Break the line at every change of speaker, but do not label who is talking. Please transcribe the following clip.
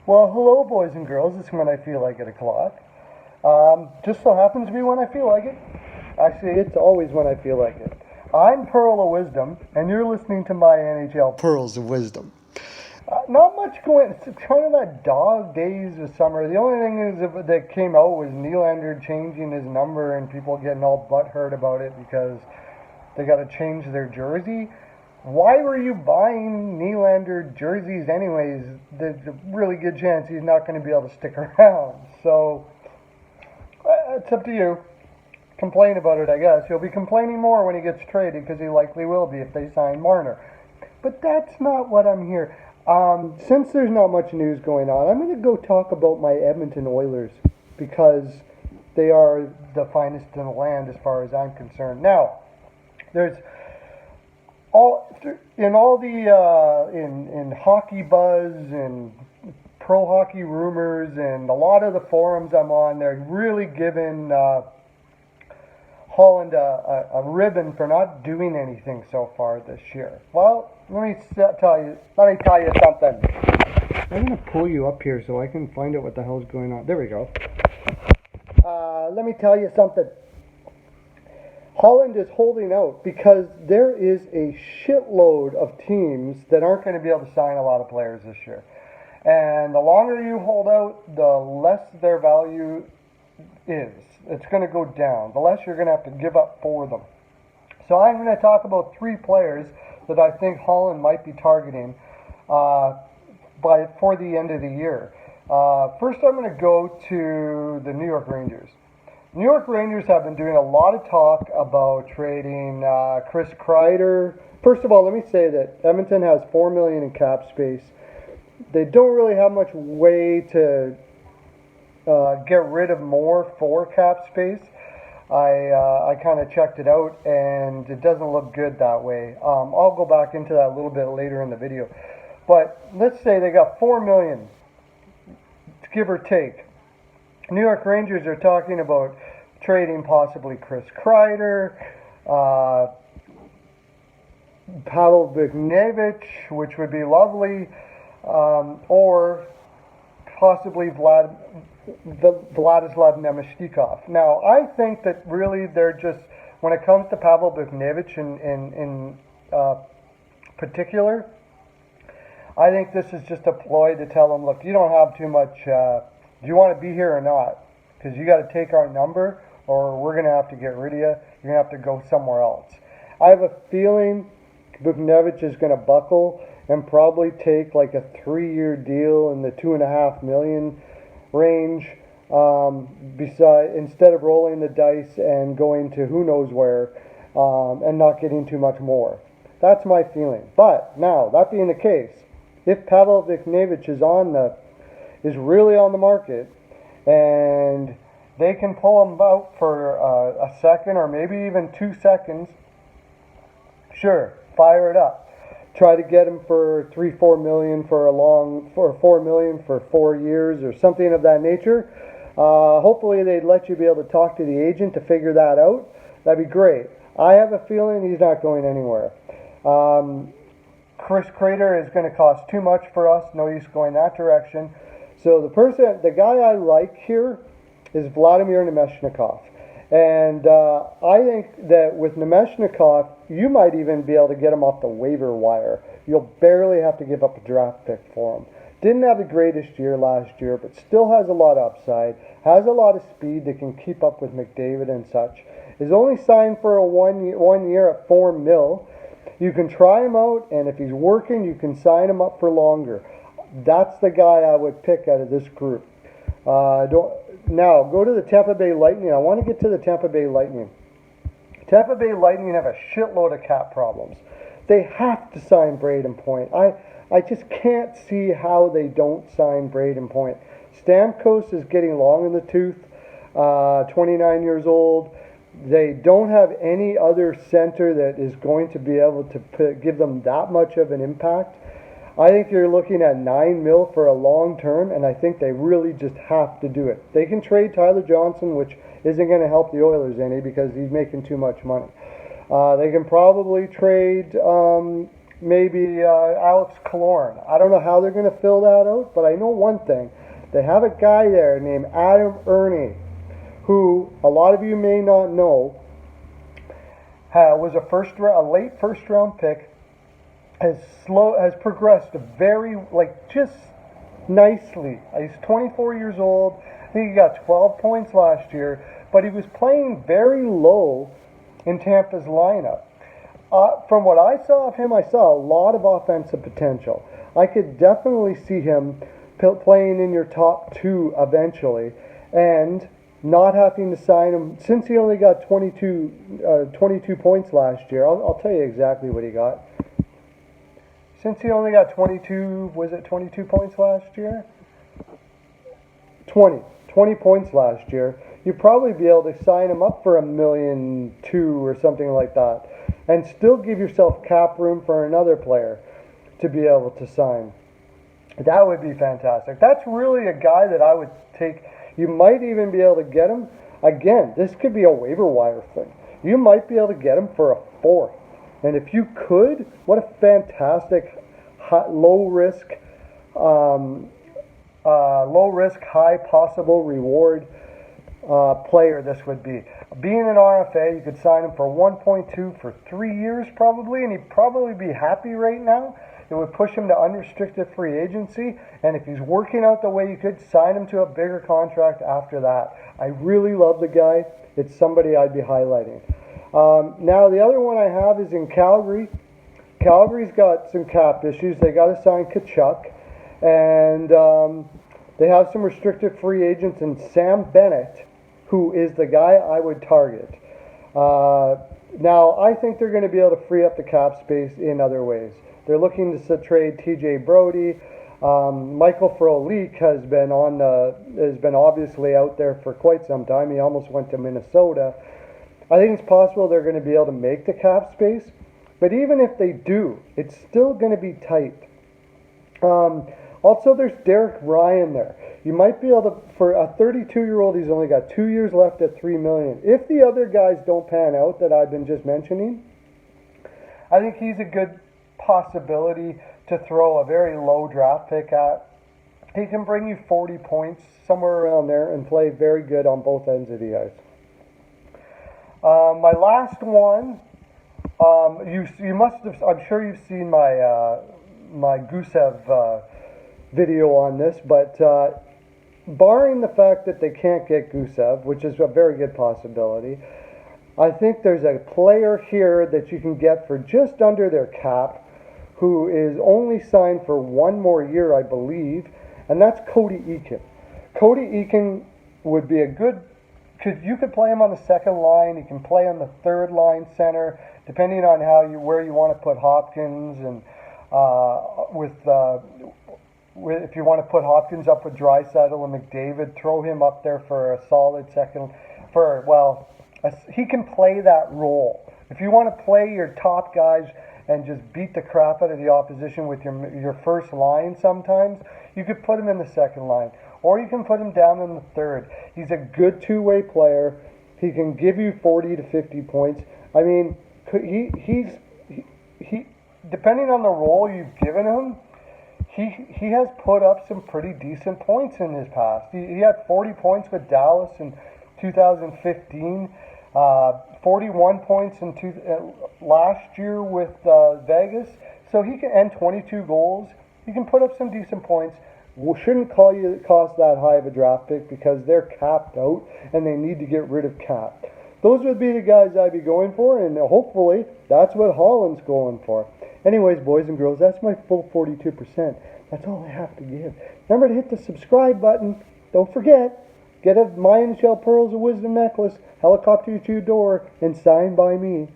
Well, hello, boys and girls. It's when I feel like it o'clock. Just so happens to be when I feel like it. Actually, it's always when I feel like it. I'm Pearl of Wisdom, and you're listening to my NHL Pearls of Wisdom. Not much going. It's kind of that dog days of summer. The only thing is that came out was Nylander changing his number and people getting all butthurt about it because they got to change their jersey. Why were you buying Nylander jerseys anyways? There's a really good chance he's not going to be able to stick around. So it's up to you. Complain about it, I guess. He'll be complaining more when he gets traded because he likely will be if they sign Marner. But that's not what I'm here. Since there's not much news going on, I'm going to go talk about my Edmonton Oilers because they are the finest in the land as far as I'm concerned. Now, there's all the in hockey buzz and pro hockey rumors and a lot of the forums I'm on, they're really giving Holland a ribbon for not doing anything so far this year. Well, let me tell you something. I'm gonna pull you up here so I can find out what the hell's going on. There we go. Let me tell you something. Holland is holding out because there is a shitload of teams that aren't going to be able to sign a lot of players this year. And the longer you hold out, the less their value is. It's going to go down. The less you're going to have to give up for them. So I'm going to talk about 3 players that I think Holland might be targeting for the end of the year. First, I'm going to go to the New York Rangers. New York Rangers have been doing a lot of talk about trading Chris Kreider. First of all, let me say that Edmonton has $4 million in cap space. They don't really have much way to get rid of more for cap space. I kind of checked it out, and it doesn't look good that way. I'll go back into that a little bit later in the video. But let's say they got $4 million, give or take. New York Rangers are talking about trading possibly Chris Kreider, Pavel Buchnevich, which would be lovely, or possibly Vladislav Nemeshnikov. Now, I think that really they're just, when it comes to Pavel Buchnevich in particular, I think this is just a ploy to tell them, look, you don't have too much. Do you want to be here or not? Because you got to take our number or we're going to have to get rid of you. You're going to have to go somewhere else. I have a feeling Buchnevich is going to buckle and probably take like a 3-year deal in the $2.5 million range instead of rolling the dice and going to who knows where and not getting too much more. That's my feeling. But now, that being the case, if Pavel Buchnevich is really on the market, and they can pull him out for a second or maybe even 2 seconds. Sure, fire it up. Try to get him for $3-4 million for $4 million for 4 years or something of that nature. Hopefully they'd let you be able to talk to the agent to figure that out. That'd be great. I have a feeling he's not going anywhere. Chris Kreider is going to cost too much for us. No use going that direction. So the guy I like here is Vladimir Nemeshnikov. And I think that with Nemeshnikov, you might even be able to get him off the waiver wire. You'll barely have to give up a draft pick for him. Didn't have the greatest year last year, but still has a lot of upside. Has a lot of speed that can keep up with McDavid and such. Is only signed for a 1 year at $4 million. You can try him out, and if he's working, you can sign him up for longer. That's the guy I would pick out of this group. Now, go to the Tampa Bay Lightning. I want to get to the Tampa Bay Lightning. Tampa Bay Lightning have a shitload of cap problems. They have to sign Braden Point. I just can't see how they don't sign Braden Point. Stamkos is getting long in the tooth, 29 years old. They don't have any other center that is going to be able to give them that much of an impact. I think you're looking at $9 million for a long term, and I think they really just have to do it. They can trade Tyler Johnson, which isn't going to help the Oilers any because he's making too much money. They can probably trade maybe Alex Killorn. I don't know how they're going to fill that out, but I know one thing. They have a guy there named Adam Ernie, who a lot of you may not know, was a late first round pick, has progressed very, just nicely. He's 24 years old. I think he got 12 points last year, but he was playing very low in Tampa's lineup. From what I saw of him, I saw a lot of offensive potential. I could definitely see him playing in your top two eventually, and not having to sign him, since he only got 22 points last year. I'll tell you exactly what he got. Since he only got 22 points last year? 20 points last year. You'd probably be able to sign him up for $1.2 million or something like that, and still give yourself cap room for another player to be able to sign. That would be fantastic. That's really a guy that I would take. You might even be able to get him. Again, this could be a waiver wire thing. You might be able to get him for a fourth. And if you could, what a fantastic low risk, high possible reward player this would be. Being an RFA, you could sign him for 1.2 for 3 years probably, and he'd probably be happy right now. It would push him to unrestricted free agency, and if he's working out the way you could, sign him to a bigger contract after that. I really love the guy. It's somebody I'd be highlighting. Now, the other one I have is in Calgary. Calgary's got some cap issues. They got to sign Tkachuk, and they have some restricted free agents, and Sam Bennett, who is the guy I would target. Now, I think they're going to be able to free up the cap space in other ways. They're looking to trade T.J. Brody. Michael Frolik has been obviously out there for quite some time. He almost went to Minnesota. I think it's possible they're going to be able to make the cap space, but even if they do, it's still going to be tight. Also, there's Derek Ryan there. You might be able to, for a 32-year-old, he's only got 2 years left at $3 million. If the other guys don't pan out that I've been just mentioning, I think he's a good possibility to throw a very low draft pick at. He can bring you 40 points, somewhere around there, and play very good on both ends of the ice. My last one, you must have, I'm sure you've seen my Gusev video on this, but barring the fact that they can't get Gusev, which is a very good possibility, I think there's a player here that you can get for just under their cap, who is only signed for 1 more year, I believe, and that's Cody Eakin. Cody Eakin would be a good, because you could play him on the second line, he can play on the third line center, depending on where you want to put Hopkins, and if you want to put Hopkins up with Draisaitl and McDavid, throw him up there for a solid second, he can play that role. If you want to play your top guys and just beat the crap out of the opposition with your first line sometimes, you could put him in the second line. Or you can put him down in the third. He's a good two-way player. He can give you 40 to 50 points. I mean, he depending on the role you've given him, he has put up some pretty decent points in his past. He had 40 points with Dallas in 2015. 41 points last year with Vegas, so he can end 22 goals. He can put up some decent points. Shouldn't cost that high of a draft pick because they're capped out and they need to get rid of cap. Those would be the guys I'd be going for, and hopefully that's what Holland's going for. Anyways, boys and girls, that's my full 42%. That's all I have to give. Remember to hit the subscribe button. Don't forget. Get a My NHL Pearls of Wisdom necklace, helicopter to your door, and signed by me.